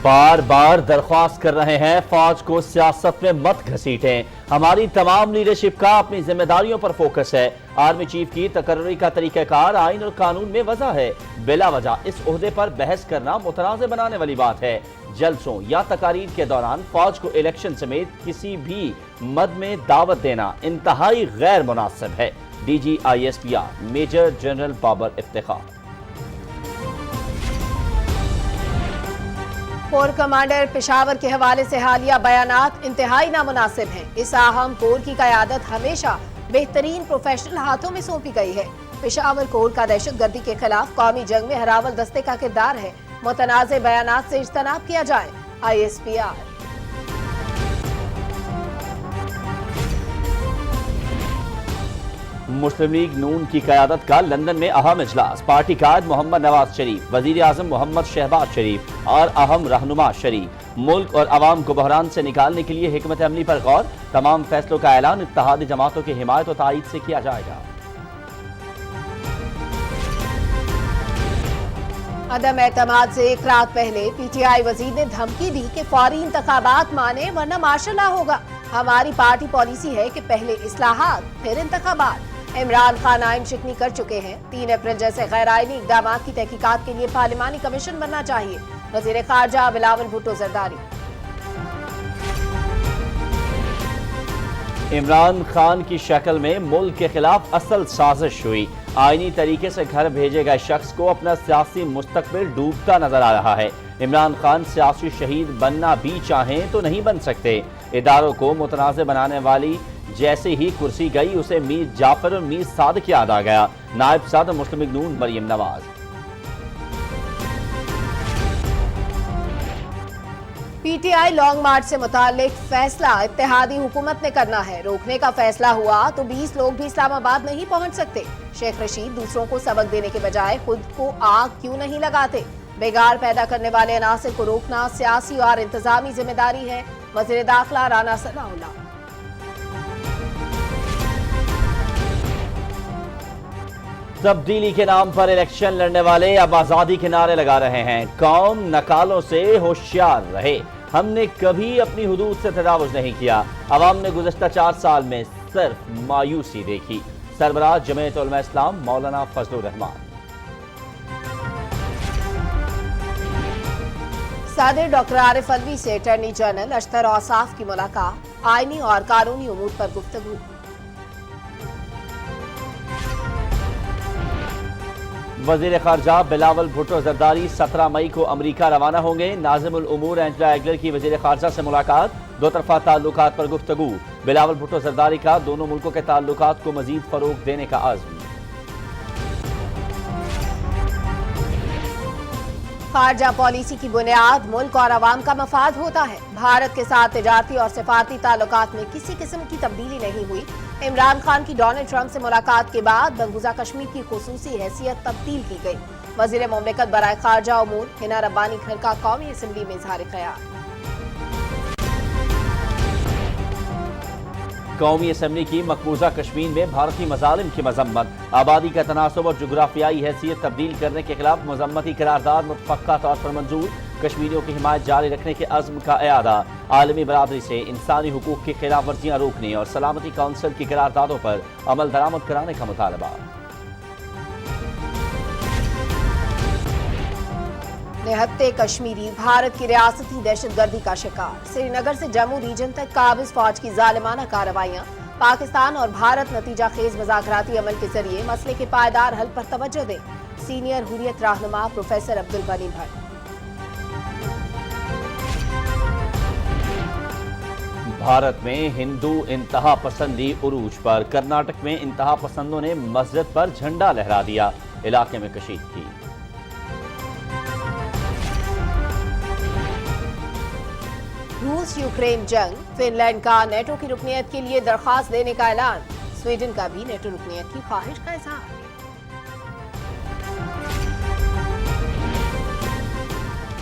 بار بار درخواست کر رہے ہیں فوج کو سیاست میں مت گھسیٹیں. ہماری تمام لیڈرشپ کا اپنی ذمہ داریوں پر فوکس ہے. آرمی چیف کی تقرری کا طریقہ کار آئین اور قانون میں وضع ہے. بلا وجہ اس عہدے پر بحث کرنا متنازع بنانے والی بات ہے. جلسوں یا تقاریر کے دوران فوج کو الیکشن سمیت کسی بھی مد میں دعوت دینا انتہائی غیر مناسب ہے. D G I S P R major general Babar Iftikhar. Corps commander Peshawar کے حوالے سے حالیہ بیانات انتہائی نامناسب ہیں. اس اہم کور کی قیادت ہمیشہ بہترین پروفیشنل ہاتھوں میں سونپی گئی ہے. پشاور کور کا دہشت گردی کے خلاف قومی جنگ میں ہراول دستے کا کردار ہے. متنازع بیانات سے اجتناب کیا جائے. I S P R. Muslim League نون کی قیادت کا لندن میں اہم اجلاس. پارٹی قائد محمد نواز شریف، وزیر اعظم محمد شہباز شریف اور اہم رہنما شریف. ملک اور عوام کو بحران سے نکالنے کے لیے حکمت عملی پر غور. تمام فیصلوں کا اعلان اتحادی جماعتوں کی حمایت و تائید سے کیا جائے گا. عدم اعتماد سے ایک رات پہلے پی ٹی آئی وزیر نے دھمکی دی کہ فوری انتخابات مانے ورنہ مارشل لا ہوگا. ہماری پارٹی پالیسی ہے کہ پہلے اصلاحات پھر انتخابات. عمران خان آئین شکنی کر چکے ہیں. 3 اپریل جیسے غیر آئینی اقدامات کی تحقیقات کے لیے پارلیمانی کمیشن بننا چاہیے. وزیر خارجہ بلاول بھٹو زرداری. عمران خان کی شکل میں ملک کے خلاف اصل سازش ہوئی. آئینی طریقے سے گھر بھیجے گئے شخص کو اپنا سیاسی مستقبل ڈوبتا نظر آ رہا ہے. عمران خان سیاسی شہید بننا بھی چاہیں تو نہیں بن سکتے. اداروں کو متنازع بنانے والی جیسے ہی کرسی گئی اسے میر جعفر اور میر صادق یاد آ گیا. نائب صدر مسلم لیگ نون Maryam Nawaz. P T I long march سے متعلق فیصلہ اتحادی حکومت نے کرنا ہے. روکنے کا فیصلہ ہوا تو 20 لوگ بھی اسلام آباد نہیں پہنچ سکتے. شیخ رشید دوسروں کو سبق دینے کے بجائے خود کو آگ کیوں نہیں لگاتے؟ بگاڑ پیدا کرنے والے عناصر کو روکنا سیاسی اور انتظامی ذمہ داری ہے. وزیر داخلہ رانا ثناء اللہ. تبدیلی کے نام پر الیکشن لڑنے والے اب آزادی کے نعرے لگا رہے ہیں. قوم نکالوں سے ہوشیار رہے. ہم نے کبھی اپنی حدود سے تجاوز نہیں کیا. عوام نے گزشتہ 4 سال میں صرف مایوسی دیکھی. سربراہ جمعیت علماء اسلام مولانا فضل الرحمان. صدر ڈاکٹر عارف علوی سے اٹارنی جنرل اشتر اوصاف کی ملاقات. آئینی اور قانونی امور پر گفتگو. وزیر خارجہ بلاول بھٹو زرداری 17 مئی کو امریکہ روانہ ہوں گے. ناظم الامور اینجلا ایگلر کی وزیر خارجہ سے ملاقات. 2 طرفہ تعلقات پر گفتگو. بلاول بھٹو زرداری کا دونوں ملکوں کے تعلقات کو مزید فروغ دینے کا عزم. خارجہ پالیسی کی بنیاد ملک اور عوام کا مفاد ہوتا ہے. بھارت کے ساتھ تجارتی اور سفارتی تعلقات میں کسی قسم کی تبدیلی نہیں ہوئی. عمران خان کی ڈونلڈ ٹرمپ سے ملاقات کے بعد مقبوضہ کشمیر کی خصوصی حیثیت تبدیل کی گئی. وزیر مملکت برائے خارجہ امور حنا ربانی گھر کا قومی اسمبلی میں اظہار خیال. قومی اسمبلی کی مقبوضہ کشمیر میں بھارتی مظالم کی مذمت. آبادی کا تناسب اور جغرافیائی حیثیت تبدیل کرنے کے خلاف مذمتی قرارداد متفقہ طور پر منظور. کشمیریوں کی حمایت جاری رکھنے کے عزم کا اعادہ. عالمی برادری سے انسانی حقوق کی خلاف ورزیاں روکنے اور سلامتی کونسل کی قراردادوں پر عمل درآمد کرانے کا مطالبہ. نہتے کشمیری بھارت کی ریاستی دہشت گردی کا شکار. سری نگر سے جموں ریجن تک قابض فوج کی ظالمانہ کارروائیاں. پاکستان اور بھارت نتیجہ خیز مذاکراتی عمل کے ذریعے مسئلے کے پائیدار حل پر توجہ دیں. سینئر حریت رہنما پروفیسر عبدالغنی بھٹ. بھارت میں ہندو انتہا پسندی عروج پر. کرناٹک میں انتہا پسندوں نے مسجد پر جھنڈا لہرا دیا. علاقے میں کشیدگی. روس یوکرین جنگ. فن لینڈ کا نیٹو کی رکنیت کے لیے درخواست دینے کا اعلان. سویڈن کا بھی نیٹو رکنیت کی خواہش کا اظہار.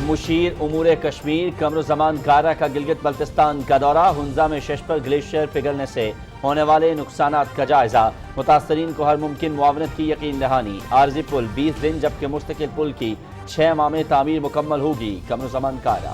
مشیر امور کشمیر قمرالزمان کائرہ کا گلگت بلتستان کا دورہ. ہنزا میں ششپر گلیشیئر پگھلنے سے ہونے والے نقصانات کا جائزہ. متاثرین کو ہر ممکن معاونت کی یقین دہانی. عارضی پل 20 دن جبکہ مستقل پل کی 6 ماہ میں تعمیر مکمل ہوگی. قمرالزمان کائرہ.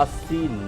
80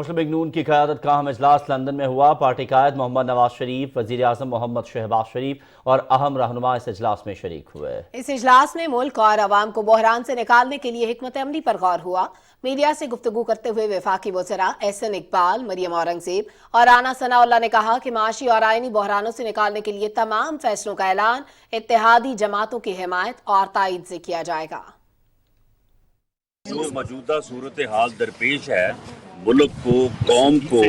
مسلم لیگ نون کی قیادت کا اہم اجلاس لندن میں ہوا۔ پارٹی قائد محمد نواز شریف، وزیر اعظم محمد شہباز شریف اور اہم رہنما اس اجلاس میں شریک ہوئے۔ اس اجلاس میں ملک اور عوام کو بحران سے نکالنے کے لیے حکمت عملی پر غور ہوا۔ میڈیا سے گفتگو کرتے ہوئے وفاقی وزراء احسن اقبال، مریم اورنگزیب اور رانا ثناء اللہ نے کہا کہ معاشی اور آئینی بحرانوں سے نکالنے کے لیے تمام فیصلوں کا اعلان اتحادی جماعتوں کی حمایت اور تائید سے کیا جائے گا۔ جو موجودہ صورتحال درپیش ہے، ملک کو، قوم کو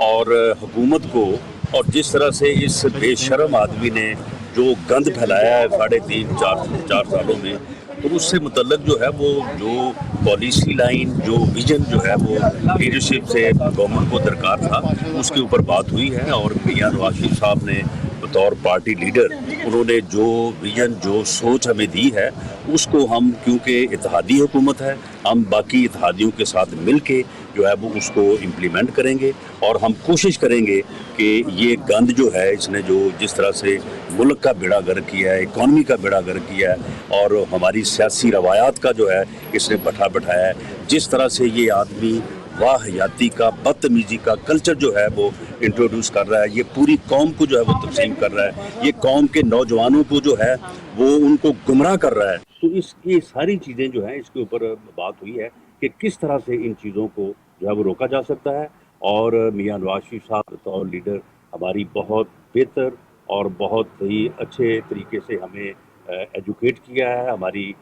اور حکومت کو، اور جس طرح سے اس بے شرم آدمی نے جو گند پھیلایا ہے 3.5-4 سالوں میں، تو اس سے متعلق جو ہے وہ جو پالیسی لائن، جو ویژن جو ہے وہ لیڈرشپ سے گورنمنٹ کو درکار تھا، اس کے اوپر بات ہوئی ہے۔ اور میاں نواز شریف صاحب نے بطور پارٹی لیڈر انہوں نے جو ویژن، جو سوچ ہمیں دی ہے، اس کو ہم، کیونکہ اتحادی حکومت ہے، ہم باقی اتحادیوں کے ساتھ مل کے جو ہے وہ اس کو امپلیمنٹ کریں گے، اور ہم کوشش کریں گے کہ یہ گند جو ہے، اس نے جو جس طرح سے ملک کا بیڑا گرک کیا ہے، اکانومی کا بیڑا گرک کیا ہے، اور ہماری سیاسی روایات کا جو ہے اس نے بٹھایا ہے، جس طرح سے یہ آدمی واہیاتی کا، بدتمیزی کا کلچر جو ہے وہ انٹروڈیوس کر رہا ہے، یہ پوری قوم کو جو ہے وہ تقسیم کر رہا ہے، یہ قوم کے نوجوانوں کو جو ہے وہ ان کو گمراہ کر رہا ہے۔ تو یہ ساری چیزیں جو ہیں، اس کے اوپر بات ہوئی ہے کہ کس طرح سے ان چیزوں کو جو ہے وہ روکا جا سکتا ہے۔ اور میاں نواز شریف صاحب بطور لیڈر ہماری بہت بہتر اور بہت ہی اچھے طریقے سے ہمیں ایجوکیٹ کیا ہے، ہماری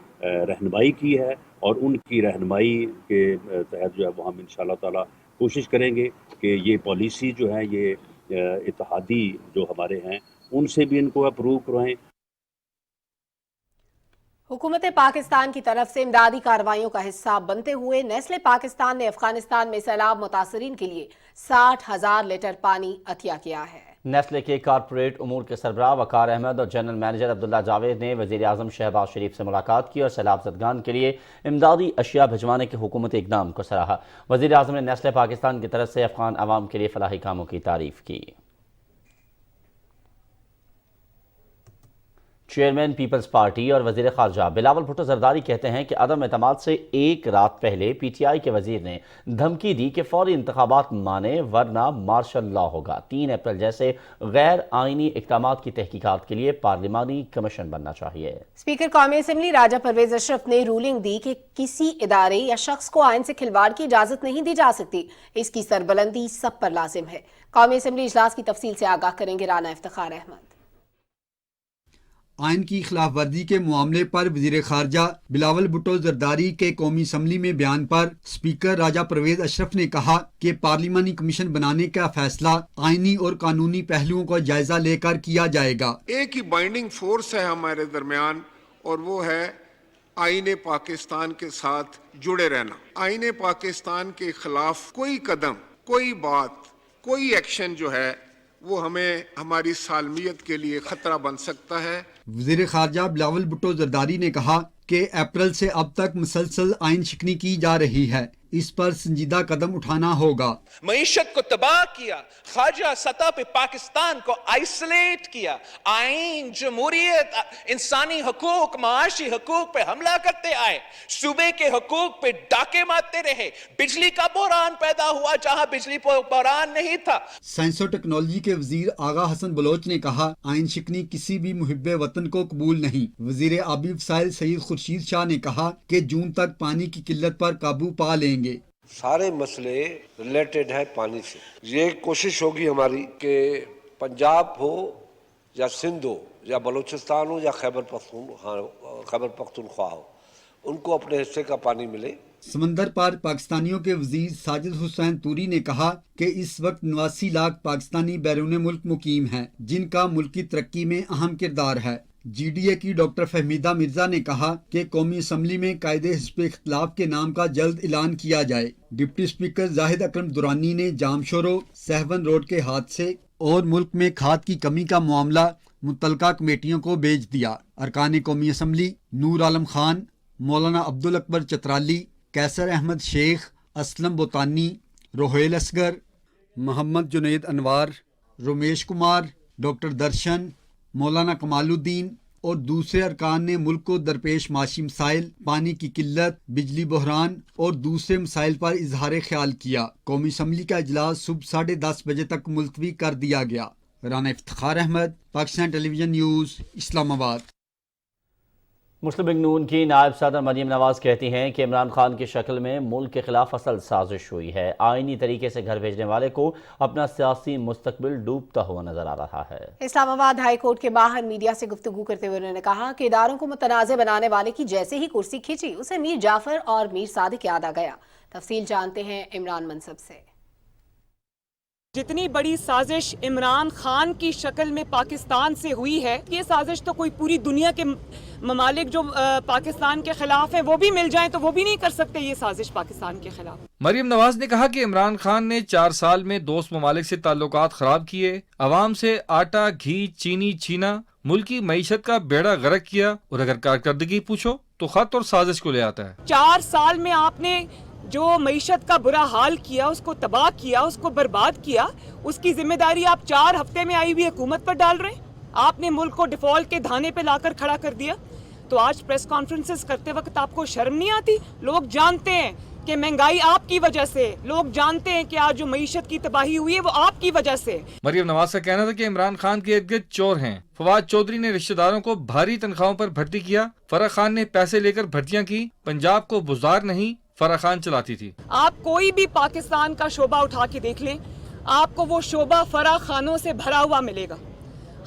رہنمائی کی ہے، اور ان کی رہنمائی کے تحت جو ہے وہ ہم انشاءاللہ تعالی کوشش کریں گے کہ یہ پالیسی جو ہے، یہ اتحادی جو ہمارے ہیں، ان سے بھی ان کو اپروو کروائیں۔ حکومت پاکستان کی طرف سے امدادی کارروائیوں کا حصہ بنتے ہوئے نیسلے پاکستان نے افغانستان میں سیلاب متاثرین کے لیے 60,000 لیٹر پانی عطیہ کیا ہے۔ نیسلے کے کارپوریٹ امور کے سربراہ وقار احمد اور جنرل مینیجر عبداللہ جاوید نے وزیر اعظم شہباز شریف سے ملاقات کی اور سیلاب زدگان کے لیے امدادی اشیاء بھجوانے کے حکومتی اقدام کو سراہا۔ وزیر اعظم نے نیسلے پاکستان کی طرف سے افغان عوام کے لیے فلاحی کاموں کی تعریف کی۔ چیئرمین پیپلز پارٹی اور وزیر خارجہ بلاول بھٹو زرداری کہتے ہیں کہ عدم اعتماد سے ایک رات پہلے پی ٹی آئی کے وزیر نے دھمکی دی کہ فوری انتخابات مانے ورنہ مارشل لا ہوگا۔ 3 اپریل جیسے غیر آئینی اقدامات کی تحقیقات کے لیے پارلیمانی کمیشن بننا چاہیے۔ اسپیکر قومی اسمبلی راجہ پرویز اشرف نے رولنگ دی کہ کسی ادارے یا شخص کو آئین سے کھلواڑ کی اجازت نہیں دی جا سکتی، اس کی سربلندی سب پر لازم ہے۔ قومی اسمبلی اجلاس کی تفصیل سے آگاہ کریں گے رانا افتخار احمد۔ آئین کی خلاف ورزی کے معاملے پر وزیر خارجہ بلاول بھٹو زرداری کے قومی اسمبلی میں بیان پر اسپیکر راجہ پرویز اشرف نے کہا کہ پارلیمانی کمیشن بنانے کا فیصلہ آئینی اور قانونی پہلوؤں کا جائزہ لے کر کیا جائے گا۔ ایک ہی بائنڈنگ فورس ہے ہمارے درمیان، اور وہ ہے آئین پاکستان کے ساتھ جڑے رہنا۔ آئین پاکستان کے خلاف کوئی قدم، کوئی بات، کوئی ایکشن جو ہے وہ ہمیں ہماری سالمیت کے لیے خطرہ بن سکتا ہے۔ وزیر خارجہ بلاول بھٹو زرداری نے کہا کہ اپریل سے اب تک مسلسل آئین شکنی کی جا رہی ہے، اس پر سنجیدہ قدم اٹھانا ہوگا۔ معیشت کو تباہ کیا، خارجہ سطح پہ پاکستان کو آئسولیٹ کیا، آئین، جمہوریت، انسانی حقوق، معاشی حقوق پہ حملہ کرتے آئے، صوبے کے حقوق پہ ڈاکے مارتے رہے، بجلی کا بحران پیدا ہوا جہاں بجلی بحران نہیں تھا۔ سائنس اور ٹیکنالوجی کے وزیر آغا حسن بلوچ نے کہا آئین شکنی کسی بھی محب وطن کو قبول نہیں۔ وزیر آبی وسائل سید خورشید شاہ نے کہا کہ جون تک پانی کی قلت پر قابو پا لیں گے۔ سارے مسئلے ریلیٹڈ ہیں پانی سے۔ یہ کوشش ہوگی ہماری کہ پنجاب ہو یا سندھ ہو یا بلوچستان ہو یا خیبر پختونخوا ہو، ان کو اپنے حصے کا پانی ملے۔ سمندر پار پاکستانیوں کے وزیر ساجد حسین توری نے کہا کہ اس وقت 89 لاکھ پاکستانی بیرون ملک مقیم ہیں، جن کا ملکی ترقی میں اہم کردار ہے۔ جی ڈی اے کی ڈاکٹر فہمیدہ مرزا نے کہا کہ قومی اسمبلی میں قائد حزب اختلاف کے نام کا جلد اعلان کیا جائے۔ ڈپٹی اسپیکر زاہد اکرم درانی نے جام شورو، سہون روڈ کے حادثے اور ملک میں کھاد کی کمی کا معاملہ متعلقہ کمیٹیوں کو بھیج دیا۔ ارکان قومی اسمبلی نور عالم خان، مولانا عبدالاکبر چترالی، کیسر احمد شیخ، اسلم بوتانی، روہیل اصغر، محمد جنید انوار، رومیش کمار، ڈاکٹر درشن، مولانا کمال الدین، اور دوسرے ارکان نے ملک کو درپیش معاشی مسائل، پانی کی قلت، بجلی بحران اور دوسرے مسائل پر اظہار خیال کیا۔ قومی اسمبلی کا اجلاس صبح 10:30 بجے تک ملتوی کر دیا گیا۔ رانا افتخار احمد، پاکستان ٹیلی ویژن نیوز، اسلام آباد۔ مسلم لیگ نون کی نائب صدر مریم نواز کہتی ہیں کہ عمران خان کی شکل میں ملک کے خلاف اصل سازش ہوئی ہے۔ آئینی طریقے سے گھر بھیجنے والے کو اپنا سیاسی مستقبل ڈوبتا ہوا نظر آ رہا ہے۔ اسلام آباد ہائی کورٹ کے باہر میڈیا سے گفتگو کرتے ہوئے انہوں نے کہا کہ اداروں کو متنازع بنانے والے کی جیسے ہی کرسی کھینچی اسے میر جعفر اور میر صادق یاد آ گیا۔ تفصیل جانتے ہیں عمران منصب سے۔ جتنی بڑی سازش عمران خان کی شکل میں پاکستان سے ہوئی ہے، یہ سازش تو کوئی پوری دنیا کے ممالک جو پاکستان کے خلاف ہیں وہ بھی مل جائیں تو وہ بھی نہیں کر سکتے یہ سازش پاکستان کے خلاف۔ مریم نواز نے کہا کہ عمران خان نے 4 سال میں دوست ممالک سے تعلقات خراب کیے، عوام سے آٹا، گھی، چینی چھینا، ملکی معیشت کا بیڑا غرق کیا، اور اگر کارکردگی پوچھو تو خط اور سازش کو لے آتا ہے۔ 4 سال میں آپ نے جو معیشت کا برا حال کیا، اس کو تباہ کیا، اس کو برباد کیا، اس کی ذمہ داری آپ 4 ہفتے میں آئی ہوئی حکومت پر ڈال رہے ہیں۔ آپ نے ملک کو ڈیفالٹ کے دھانے پہ لا کر کھڑا کر دیا۔ تو آج پریس کانفرنسز کرتے وقت آپ کو شرم نہیں آتی؟ لوگ جانتے ہیں کہ مہنگائی آپ کی وجہ سے، لوگ جانتے ہیں کہ آج جو معیشت کی تباہی ہوئی ہے وہ آپ کی وجہ سے۔ مریم نواز کا کہنا تھا کہ عمران خان کے ارد گرد چور ہیں۔ فواد چودھری نے رشتہ داروں کو بھاری تنخواہوں پر بھرتی کیا، فرح خان نے پیسے لے کر بھرتیاں کی، پنجاب کو بزار نہیں فرح خان چلاتی تھی۔ آپ کوئی بھی پاکستان کا شعبہ اٹھا کے دیکھ لیں، آپ کو وہ شعبہ فرح خانوں سے بھرا ہوا ملے گا۔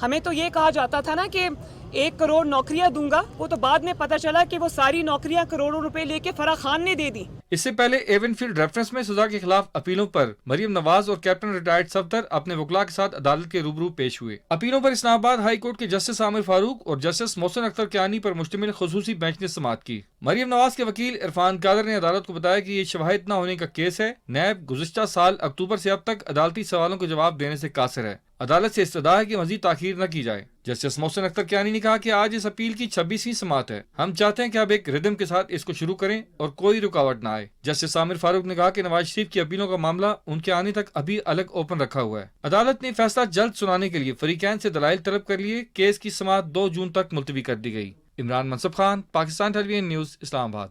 ہمیں تو یہ کہا جاتا تھا نا کہ 1 کروڑ نوکریاں دوں گا، وہ تو بعد میں پتہ چلا کہ وہ ساری نوکریاں کروڑوں روپے لے کے فرح خان نے دے دی۔ اس سے پہلے ایون فیلڈ ریفرنس میں سزا کے خلاف اپیلوں پر مریم نواز اور کیپٹن ریٹائرڈ صفدر اپنے وکلاء کے ساتھ عدالت کے روبرو پیش ہوئے۔ اپیلوں پر اسلام آباد ہائی کورٹ کے جسٹس عامر فاروق اور جسٹس محسن اختر کیانی پر مشتمل خصوصی بینچ نے سماعت کی۔ مریم نواز کے وکیل عرفان قادر نے عدالت کو بتایا کہ یہ شواہد نہ ہونے کا کیس ہے۔ نیب گزشتہ سال اکتوبر سے اب تک عدالتی سوالوں کے جواب دینے سے قاصر ہے۔ عدالت سے استدعا ہے کہ مزید تاخیر نہ کی جائے۔ جسٹس محسن اختر کیانی نے کہا کہ آج اس اپیل کی 26ویں سماعت ہے۔ ہم چاہتے ہیں کہ اب ایک ردم کے ساتھ اس کو شروع کریں اور کوئی رکاوٹ نہ آئے۔ جسٹس عامر فاروق نے کہا کہ نواز شریف کی اپیلوں کا معاملہ ان کے آنے تک ابھی الگ اوپن رکھا ہوا ہے۔ عدالت نے فیصلہ جلد سنانے کے لیے فریقین سے دلائل طلب کر لیے۔ کیس کی سماعت 2 جون تک ملتوی کر دی گئی۔ عمران منصب خان، پاکستان ٹیلی ویژن نیوز، اسلام آباد۔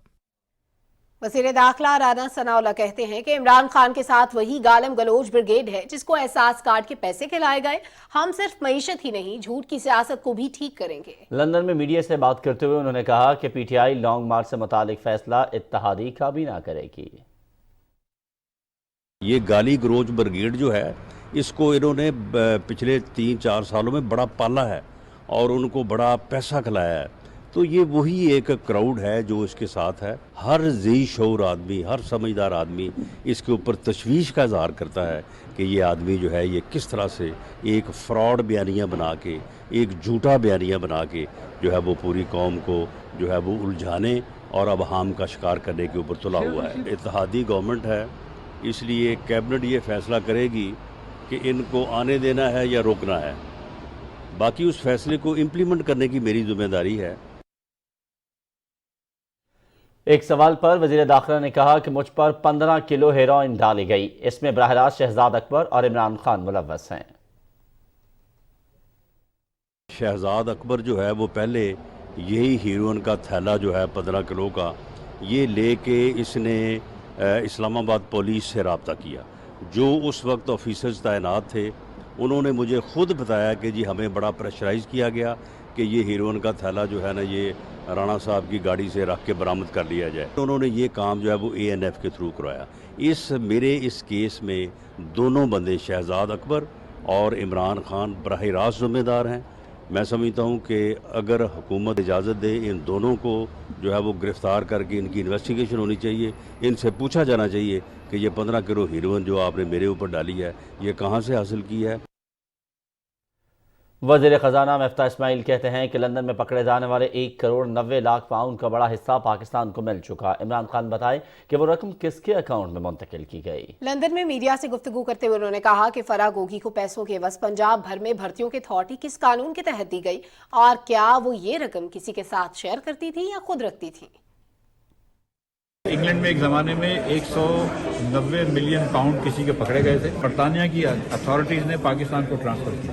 وزیر داخلہ رانا ثناء اللہ کہتے ہیں کہ عمران خان کے ساتھ وہی گالم گلوچ بریگیڈ ہے جس کو احساس کارڈ کے پیسے کھلائے گئے۔ ہم صرف معیشت ہی نہیں، جھوٹ کی سیاست کو بھی ٹھیک کریں گے۔ لندن میں میڈیا سے بات کرتے ہوئے انہوں نے کہا کہ پی ٹی آئی لانگ مارچ سے متعلق فیصلہ اتحادی کابینہ کرے گی۔ یہ گالی گروچ بریگیڈ جو ہے، اس کو انہوں نے پچھلے 3-4 سالوں میں بڑا پالا ہے اور ان کو بڑا پیسہ کھلایا ہے۔ تو یہ وہی ایک کراؤڈ ہے جو اس کے ساتھ ہے۔ ہر ذی شعور آدمی، ہر سمجھدار آدمی اس کے اوپر تشویش کا اظہار کرتا ہے کہ یہ آدمی جو ہے یہ کس طرح سے ایک فراڈ بیانیہ بنا کے، ایک جھوٹا بیانیہ بنا کے جو ہے وہ پوری قوم کو جو ہے وہ الجھانے اور ابہام کا شکار کرنے کے اوپر تلا ہوا ہے۔ اتحادی گورنمنٹ ہے، اس لیے کیبنٹ یہ فیصلہ کرے گی کہ ان کو آنے دینا ہے یا روکنا ہے۔ باقی اس فیصلے کو امپلیمنٹ کرنے کی میری ذمہ داری ہے۔ ایک سوال پر وزیر داخلہ نے کہا کہ مجھ پر 15 کلو ہیروئن ڈالی گئی، اس میں براہ راست شہزاد اکبر اور عمران خان ملوث ہیں۔ شہزاد اکبر جو ہے وہ پہلے یہی ہیروئن کا تھیلا جو ہے 15 کلو کا، یہ لے کے اس نے اسلام آباد پولیس سے رابطہ کیا۔ جو اس وقت آفیسرز تعینات تھے انہوں نے مجھے خود بتایا کہ جی ہمیں بڑا پریشرائز کیا گیا کہ یہ ہیروئن کا تھیلا جو ہے نا یہ رانا صاحب کی گاڑی سے رکھ کے برآمد کر لیا جائے۔ انہوں نے یہ کام جو ہے وہ ANF کے تھرو کروایا۔ میرے اس کیس میں دونوں بندے شہزاد اکبر اور عمران خان براہ راست ذمہ دار ہیں۔ میں سمجھتا ہوں کہ اگر حکومت اجازت دے ان دونوں کو جو ہے وہ گرفتار کر کے ان کی انویسٹیگیشن ہونی چاہیے، ان سے پوچھا جانا چاہیے کہ یہ 15 کلو ہیروئن جو آپ نے میرے اوپر ڈالی ہے یہ کہاں سے حاصل کی ہے۔ وزیر خزانہ مفتاح اسماعیل کہتے ہیں کہ لندن میں پکڑے جانے والے 1 کروڑ 90 لاکھ پاؤنڈ کا بڑا حصہ پاکستان کو مل چکا۔ عمران خان بتائے کہ وہ رقم کس کے اکاؤنٹ میں منتقل کی گئی۔ لندن میں میڈیا سے گفتگو کرتے ہوئے انہوں نے کہا کہ فرح گوگی کو پیسوں کے عوض پنجاب بھر میں بھرتیوں کی اتھارٹی کس قانون کے تحت دی گئی، اور کیا وہ یہ رقم کسی کے ساتھ شیئر کرتی تھی یا خود رکھتی تھی۔ انگلینڈ میں ایک زمانے میں 190 ملین پاؤنڈ کسی کے پکڑے گئے تھے، برطانیہ کی اتھارٹیز نے پاکستان کو ٹرانسفر کیا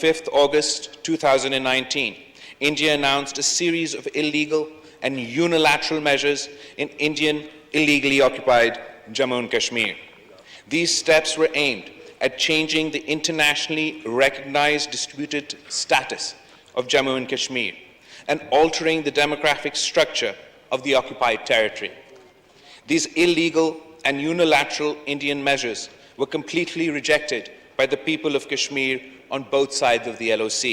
5th August 2019, India announced a series of illegal and unilateral measures in Indian illegally occupied Jammu and Kashmir. These steps were aimed at changing the internationally recognized disputed status of Jammu and Kashmir and altering the demographic structure of the occupied territory. These illegal and unilateral Indian measures were completely rejected by the people of Kashmir on both sides of the LOC.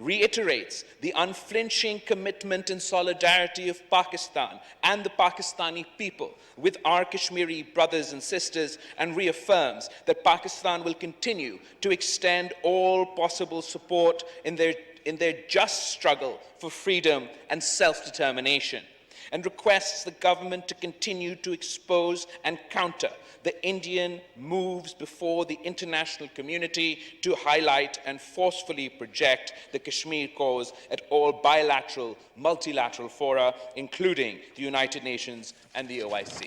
Reiterates the unflinching commitment and solidarity of Pakistan and the Pakistani people with our Kashmiri brothers and sisters, and reaffirms that Pakistan will continue to extend all possible support in their just struggle for freedom and self-determination, and requests the government to continue to expose and counter the Indian moves before the international community to highlight and forcefully project the Kashmir cause at all bilateral, multilateral fora, including the United Nations and the OIC.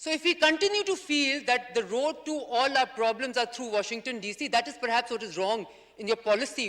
So if we continue to feel that the road to all our problems are through Washington DC, that is perhaps what is wrong in your policy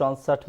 64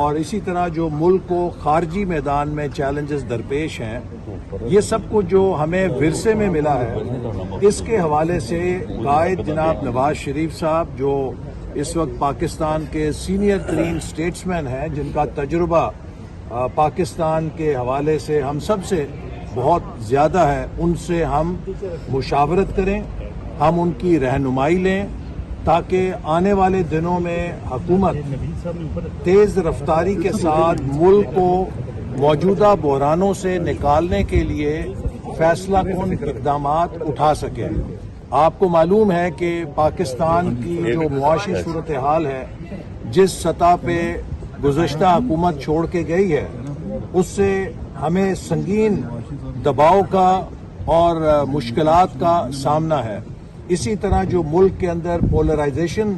اور اسی طرح جو ملک کو خارجی میدان میں challenges درپیش ہیں، یہ سب کچھ جو ہمیں ورثے میں ملا ہے، اس کے حوالے سے قائد جناب نواز شریف صاحب جو اس وقت پاکستان کے سینئر ترین اسٹیٹسمین ہیں، جن کا تجربہ پاکستان کے حوالے سے ہم سب سے بہت زیادہ ہے، ان سے ہم مشاورت کریں، ہم ان کی رہنمائی لیں تاکہ آنے والے دنوں میں حکومت تیز رفتاری کے ساتھ ملک کو موجودہ بحرانوں سے نکالنے کے لیے فیصلہ کن اقدامات اٹھا سکے۔ آپ کو معلوم ہے کہ پاکستان کی جو معاشی صورتحال ہے، جس سطح پہ گزشتہ حکومت چھوڑ کے گئی ہے، اس سے ہمیں سنگین دباؤ کا اور مشکلات کا سامنا ہے۔ اسی طرح جو ملک کے اندر پولرائزیشن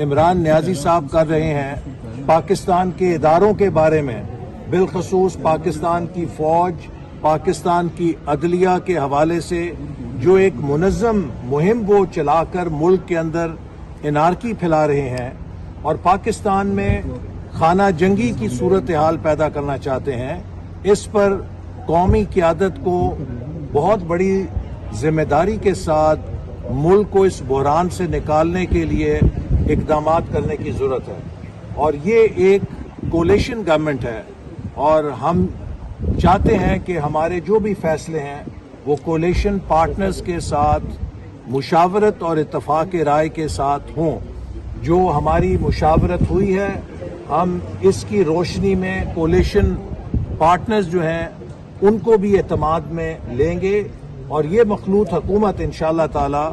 عمران نیازی صاحب کر رہے ہیں پاکستان کے اداروں کے بارے میں، بالخصوص پاکستان کی فوج، پاکستان کی عدلیہ کے حوالے سے جو ایک منظم مہم وہ چلا کر ملک کے اندر انارکی پھیلا رہے ہیں اور پاکستان میں خانہ جنگی کی صورتحال پیدا کرنا چاہتے ہیں، اس پر قومی قیادت کو بہت بڑی ذمہ داری کے ساتھ ملک کو اس بحران سے نکالنے کے لیے اقدامات کرنے کی ضرورت ہے۔ اور یہ ایک کولیشن گورنمنٹ ہے اور ہم چاہتے ہیں کہ ہمارے جو بھی فیصلے ہیں وہ کولیشن پارٹنرز کے ساتھ مشاورت اور اتفاق رائے کے ساتھ ہوں۔ جو ہماری مشاورت ہوئی ہے، ہم اس کی روشنی میں کولیشن پارٹنرز جو ہیں ان کو بھی اعتماد میں لیں گے اور یہ مخلوط حکومت انشاءاللہ تعالی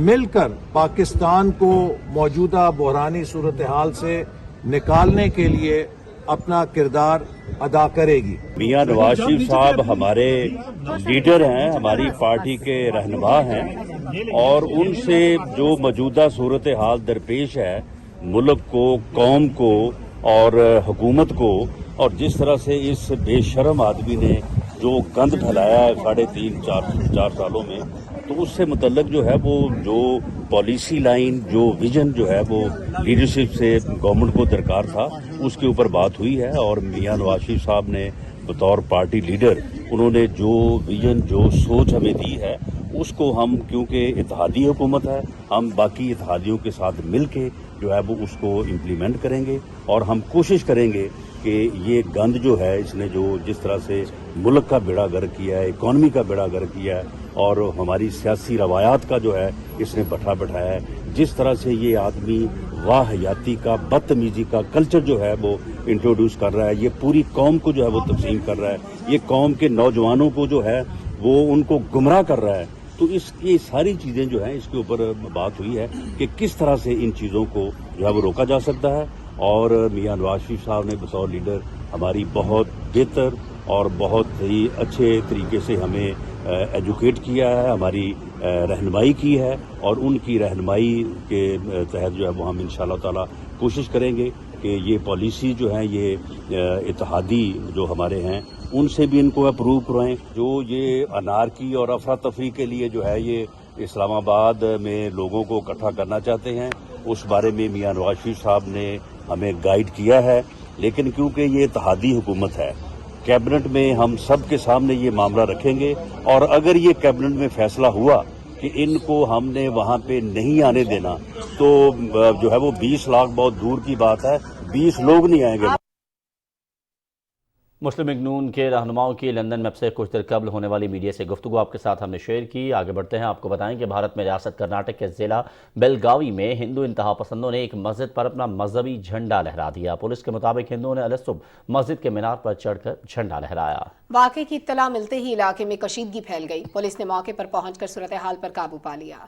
مل کر پاکستان کو موجودہ بحرانی صورتحال سے نکالنے کے لیے اپنا کردار ادا کرے گی۔ میاں نواز شریف صاحب ہمارے لیڈر ہیں، ہماری پارٹی کے رہنما ہیں اور ان سے جو موجودہ صورتحال درپیش ہے ملک کو، قوم کو اور حکومت کو، اور جس طرح سے اس بے شرم آدمی نے جو گند پھیلایا ہے 3.5-4 سالوں میں، تو اس سے متعلق جو ہے وہ جو پالیسی لائن، جو ویژن جو ہے وہ لیڈرشپ سے گورنمنٹ کو درکار تھا، اس کے اوپر بات ہوئی ہے اور میاں نواز شریف صاحب نے بطور پارٹی لیڈر انہوں نے جو ویژن، جو سوچ ہمیں دی ہے، اس کو ہم، کیونکہ اتحادی حکومت ہے، ہم باقی اتحادیوں کے ساتھ مل کے جو ہے وہ اس کو امپلیمنٹ کریں گے اور ہم کوشش کریں گے کہ یہ گند جو ہے، اس نے جو جس طرح سے ملک کا بیڑا گر کیا ہے، اکانومی کا بیڑا گر کیا ہے اور ہماری سیاسی روایات کا جو ہے اس نے بٹھایا ہے، جس طرح سے یہ آدمی واہیاتی کا، بدتمیزی کا کلچر جو ہے وہ انٹروڈیوس کر رہا ہے، یہ پوری قوم کو جو ہے وہ تقسیم کر رہا ہے، یہ قوم کے نوجوانوں کو جو ہے وہ ان کو گمراہ کر رہا ہے، تو اس کی ساری چیزیں جو ہیں اس کے اوپر بات ہوئی ہے کہ کس طرح سے ان چیزوں کو جو ہے وہ روکا جا سکتا ہے۔ اور میاں نواز شریف صاحب نے بطور لیڈر ہماری بہت بہتر اور بہت ہی اچھے طریقے سے ہمیں ایجوکیٹ کیا ہے، ہماری رہنمائی کی ہے اور ان کی رہنمائی کے تحت جو ہے وہ ہم انشاءاللہ تعالی کوشش کریں گے کہ یہ پالیسی جو ہیں، یہ اتحادی جو ہمارے ہیں ان سے بھی ان کو اپروو کرائیں۔ جو یہ انارکی اور افراتفری کے لیے جو ہے یہ اسلام آباد میں لوگوں کو اکٹھا کرنا چاہتے ہیں، اس بارے میں میاں نواز شریف صاحب نے ہمیں گائیڈ کیا ہے، لیکن کیونکہ یہ اتحادی حکومت ہے، کیبنٹ میں ہم سب کے سامنے یہ معاملہ رکھیں گے اور اگر یہ کیبنٹ میں فیصلہ ہوا کہ ان کو ہم نے وہاں پہ نہیں آنے دینا تو جو ہے وہ 20 لاکھ بہت دور کی بات ہے، 20 لوگ نہیں آئیں گے۔ مسلم لیگ نون کے رہنماؤں کی لندن میں اب سے کچھ دیر قبل ہونے والی میڈیا سے گفتگو آپ کے ساتھ ہم نے شیئر کی۔ آگے بڑھتے ہیں، آپ کو بتائیں کہ بھارت میں ریاست کرناٹک کے ضلع بیلگاوی میں ہندو انتہا پسندوں نے ایک مسجد پر اپنا مذہبی جھنڈا لہرا دیا۔ پولیس کے مطابق ہندوؤں نے الصبح مسجد کے مینار پر چڑھ کر جھنڈا لہرایا۔ واقعے کی اطلاع ملتے ہی علاقے میں کشیدگی پھیل گئی، پولیس نے موقع پر پہنچ کر صورتحال پر قابو پا لیا۔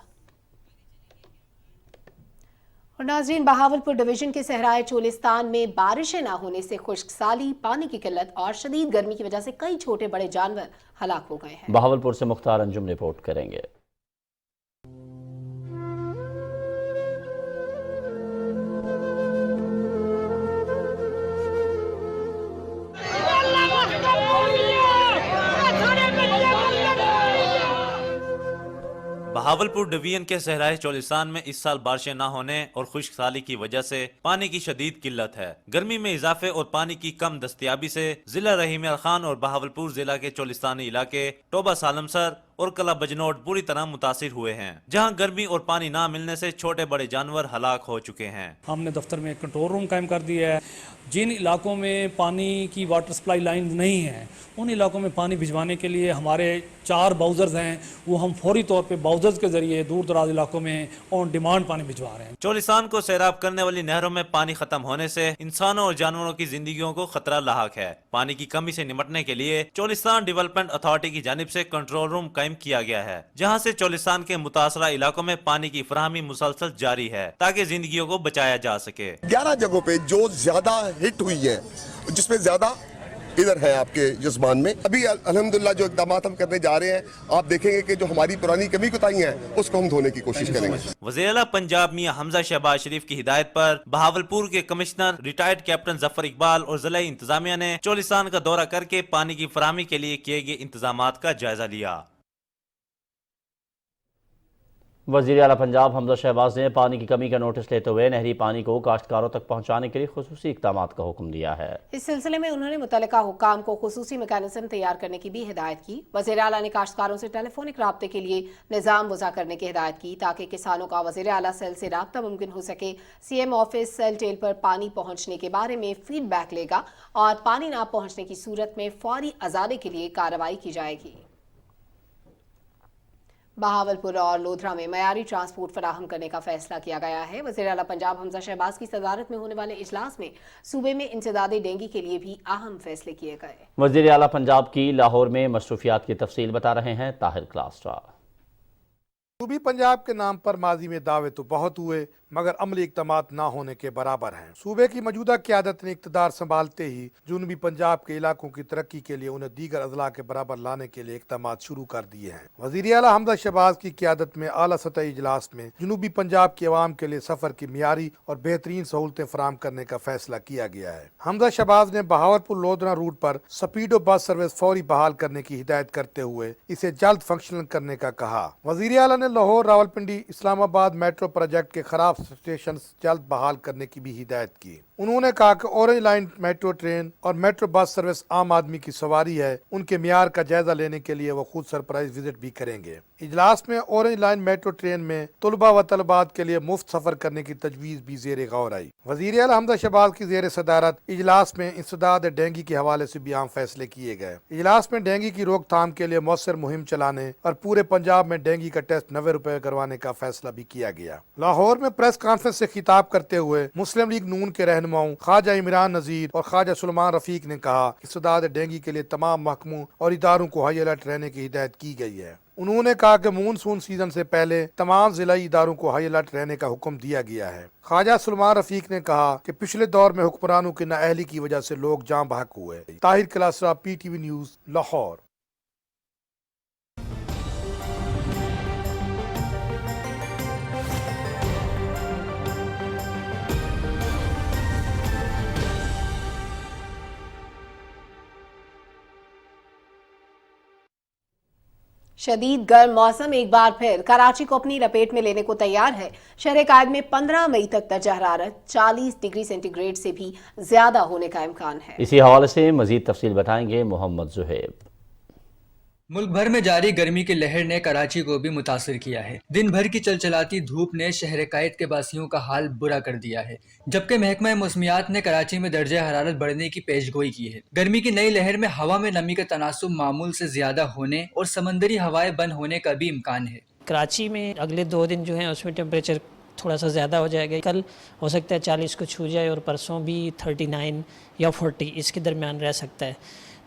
اور ناظرین، بہاولپور ڈویژن کے صحرائے چولستان میں بارشیں نہ ہونے سے خشک سالی، پانی کی قلت اور شدید گرمی کی وجہ سے کئی چھوٹے بڑے جانور ہلاک ہو گئے ہیں۔ بہاولپور سے مختار انجم رپورٹ کریں گے۔ بہاولپور ڈویژن کے صحرائی چولستان میں اس سال بارشیں نہ ہونے اور خشک سالی کی وجہ سے پانی کی شدید قلت ہے۔ گرمی میں اضافے اور پانی کی کم دستیابی سے ضلع رحیم خان اور بہاولپور ضلع کے چولستانی علاقے ٹوبہ سالمسر اور کلا بجنوٹ بری طرح متاثر ہوئے ہیں، جہاں گرمی اور پانی نہ ملنے سے چھوٹے بڑے جانور ہلاک ہو چکے ہیں۔ ہم نے دفتر میں کنٹرول روم قائم کر دیا ہے۔ جن علاقوں میں پانی کی واٹر سپلائی لائن نہیں ہیں ان علاقوں میں پانی بھجوانے کے لیے ہمارے 4 باؤزرز ہیں، وہ ہم فوری طور پہ باؤزرز کے ذریعے دور دراز علاقوں میں آن ڈیمانڈ پانی بھجوا رہے ہیں۔ چولستان کو سیراب کرنے والی نہروں میں پانی ختم ہونے سے انسانوں اور جانوروں کی زندگیوں کو خطرہ لاحق ہے۔ پانی کی کمی سے نمٹنے کے لیے چولستان ڈیولپمنٹ اتھارٹی کی جانب سے کنٹرول روم قائم کیا گیا ہے، جہاں سے چولستان کے متاثرہ علاقوں میں پانی کی فراہمی مسلسل جاری ہے تاکہ زندگیوں کو بچایا جا سکے۔ 11 جگہوں پہ جو زیادہ ہٹ ہوئی ہے، جس میں زیادہ ادھر ہے آپ کے جسمان میں، ابھی الحمدللہ جو اقدامات ہم کرنے جا رہے ہیں، آپ دیکھیں گے کہ جو ہماری پرانی کمی کوتاہیاں ہیں اس کو ہم دھونے کی کوشش کریں گے۔ وزیر اعلیٰ پنجاب میاں حمزہ شہباز شریف کی ہدایت پر بہاولپور کے کمشنر ریٹائرڈ کیپٹن ظفر اقبال اور ضلع انتظامیہ نے چولستان کا دورہ کر کے پانی کی فراہمی کے لیے کیے گئے انتظامات کا جائزہ لیا۔ وزیر اعلیٰ پنجاب حمزہ شہباز نے پانی کی کمی کا نوٹس لیتے ہوئے نہری پانی کو کاشتکاروں تک پہنچانے کے لیے خصوصی اقدامات کا حکم دیا ہے۔ اس سلسلے میں انہوں نے متعلقہ حکام کو خصوصی میکانزم تیار کرنے کی بھی ہدایت کی۔ وزیر اعلیٰ نے کاشتکاروں سے ٹیلی فونک رابطے کے لیے نظام وضع کرنے کی ہدایت کی تاکہ کسانوں کا وزیر اعلیٰ سیل سے رابطہ ممکن ہو سکے۔ C M office cell tail پر پانی پہنچنے کے بارے میں فیڈ بیک لے گا اور پانی نہ پہنچنے کی صورت میں فوری ازالے کے لیے کارروائی کی جائے گی۔ بہاولپور اور لودھرا میں معیاری ٹرانسپورٹ فراہم کرنے کا فیصلہ کیا گیا ہے۔ وزیر اعلیٰ پنجاب حمزہ شہباز کی صدارت میں ہونے والے اجلاس میں صوبے میں انسداد ڈینگی کے لیے بھی اہم فیصلے کیے گئے۔ وزیر اعلیٰ پنجاب کی لاہور میں مصروفیات کی تفصیل بتا رہے ہیں طاہر کلاسٹرا۔ صوبی پنجاب کے نام پر ماضی میں دعوے تو بہت ہوئے مگر عملی اقدامات نہ ہونے کے برابر ہیں۔ صوبے کی موجودہ قیادت نے اقتدار سنبھالتے ہی جنوبی پنجاب کے علاقوں کی ترقی کے لیے انہیں دیگر اضلاع کے برابر لانے کے لیے اقدامات شروع کر دیے ہیں۔ وزیر اعلیٰ حمزہ شہباز کی قیادت میں اعلیٰ سطحی اجلاس میں جنوبی پنجاب کے عوام کے لیے سفر کی معیاری اور بہترین سہولتیں فراہم کرنے کا فیصلہ کیا گیا ہے۔ حمزہ شہباز نے بہاولپور لودھرا روٹ پر سپیڈو بس سروس فوری بحال کرنے کی ہدایت کرتے ہوئے اسے جلد فنکشنل کرنے کا کہا۔ وزیر اعلیٰ نے لاہور، راولپنڈی، اسلام آباد میٹرو پروجیکٹ کے خراب اسٹیشن جلد بحال کرنے کی بھی ہدایت کی۔ انہوں نے کہا کہ اورنج لائن میٹرو ٹرین اور میٹرو بس سروس عام آدمی کی سواری ہے، ان کے معیار کا جائزہ لینے کے لیے وہ خود سرپرائز وزٹ بھی کریں گے۔ اجلاس میں اورنج لائن میٹرو ٹرین میں طلباء و طالبات کے لیے مفت سفر کرنے کی تجویز بھی زیر غور آئی۔ وزیر اعلیٰ حمزہ شہباز کی زیر صدارت اجلاس میں انسداد ڈینگی کے حوالے سے بھی اہم فیصلے کیے گئے۔ اجلاس میں ڈینگی کی روک تھام کے لیے مؤثر مہم چلانے اور پورے پنجاب میں ڈینگی کا ٹیسٹ 90 روپے کروانے کا فیصلہ بھی کیا گیا۔ لاہور میں پریس کانفرنس سے خطاب کرتے ہوئے مسلم لیگ نون کے رہنماؤں خواجہ عمران نذیر اور خواجہ سلمان رفیق نے کہا کہ انسداد ڈینگی کے لیے تمام محکموں اور اداروں کو ہائی الرٹ رہنے کی ہدایت کی گئی ہے۔ انہوں نے کہا کہ مونسون سیزن سے پہلے تمام ضلعی اداروں کو ہائی الرٹ رہنے کا حکم دیا گیا ہے۔ خواجہ سلمان رفیق نے کہا کہ پچھلے دور میں حکمرانوں کی نااہلی کی وجہ سے لوگ جاں بحق ہوئے۔ Tahir Klasra, P T V news, Lahore. شدید گرم موسم ایک بار پھر کراچی کو اپنی لپیٹ میں لینے کو تیار ہے۔ شہر قائد میں 15 مئی تک درجہ حرارت 40 ڈگری سینٹی گریڈ سے بھی زیادہ ہونے کا امکان ہے۔ اسی حوالے سے مزید تفصیل بتائیں گے محمد زہیب۔ ملک بھر میں جاری گرمی کی لہر نے کراچی کو بھی متاثر کیا ہے۔ دن بھر کی چلچلاتی دھوپ نے شہر قائد کے باسیوں کا حال برا کر دیا ہے، جبکہ محکمہ موسمیات نے کراچی میں درجہ حرارت بڑھنے کی پیش گوئی کی ہے۔ گرمی کی نئی لہر میں ہوا میں نمی کا تناسب معمول سے زیادہ ہونے اور سمندری ہوائیں بند ہونے کا بھی امکان ہے۔ کراچی میں اگلے 2 دن جو ہیں اس میں ٹیمپریچر تھوڑا سا زیادہ ہو جائے گا۔ کل ہو سکتا ہے 40 کو چھو جائے اور پرسوں بھی 39 یا 40 اس کے درمیان رہ سکتا ہے۔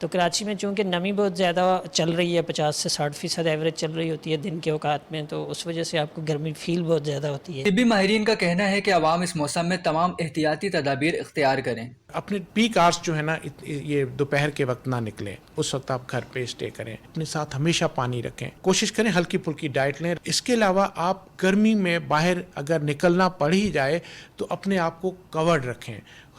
تو کراچی میں چونکہ نمی بہت زیادہ چل رہی ہے، 50 سے 60% ایوریج چل رہی ہوتی ہے دن کے اوقات میں، تو اس وجہ سے آپ کو گرمی فیل بہت زیادہ ہوتی ہے۔ طبی ماہرین کا کہنا ہے کہ عوام اس موسم میں تمام احتیاطی تدابیر اختیار کریں۔ اپنے پیک آورس جو ہے نا، یہ دوپہر کے وقت نہ نکلیں، اس وقت آپ گھر پہ اسٹے کریں، اپنے ساتھ ہمیشہ پانی رکھیں، کوشش کریں ہلکی پھلکی ڈائٹ لیں۔ اس کے علاوہ آپ گرمی میں باہر اگر نکلنا پڑ ہی جائے تو اپنے آپ کو کورڈ رکھیں،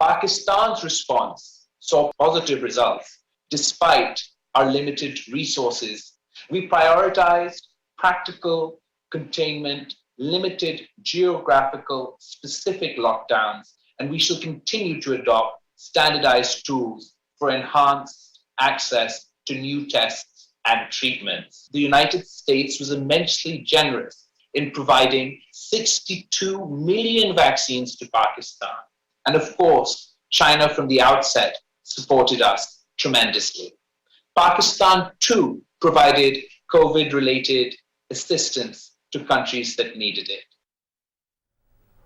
Pakistan's response saw positive results despite our limited resources. We prioritized practical containment, limited geographical specific lockdowns, and we shall continue to adopt standardized tools for enhanced access to new tests and treatments. The United States was immensely generous in providing 62 million vaccines to Pakistan. And of course, China from the outset supported us tremendously. Pakistan too provided COVID-related assistance to countries that needed it.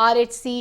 RHC